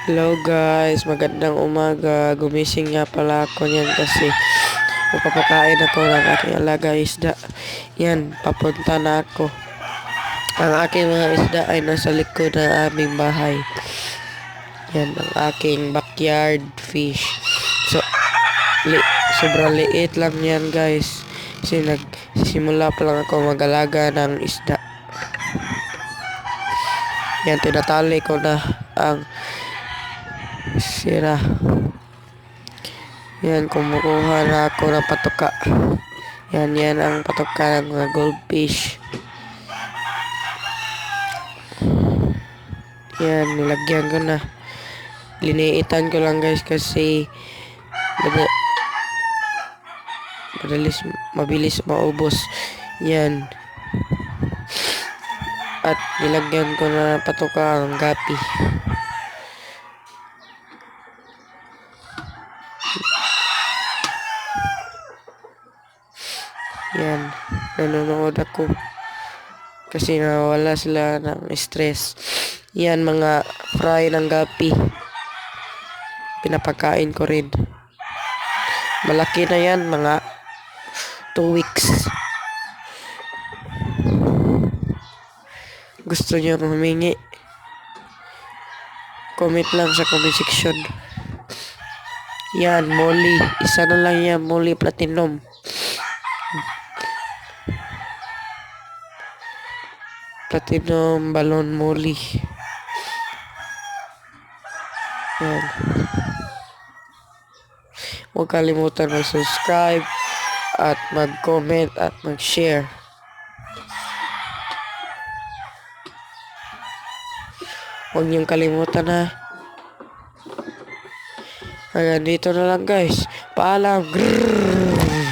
Hello guys, magandang umaga. Gumising nga pala ako niyan kasi magpapakain ako ng aking alaga isda. Yan, papunta na ako. Ang aking mga isda ay nasa likod ng aming bahay. Yan, ang aking backyard fish. So, li sobrang liit lang yan guys. Kasi nagsimula pa lang ako mag-alaga ng isda. Yan, tinatali ko na ang sira. Yan, kumukuha na ako ng patuka. Yan ang patuka ng mga goldfish. Yan, nilagyan ko na. Liniitan ko lang guys kasi mabilis maubos. Yan. At nilagyan ko na patuka ang gapi. Yan, nanonood ako kasi nawala sila ng stress. Yan, mga fry ng gapi, pinapakain ko rin. Malaki na yan, mga 2 weeks. Gusto niyo humingi, comment lang sa comment section. Yan, Molly, isa na lang yan, Molly Platinum. Platinum Balon Molly. Yan. Huwag kalimutan mag-subscribe at mag-comment at mag-share. Huwag niyong kalimutan ha. Hanggang dito na lang guys. Paalam. Grrrr.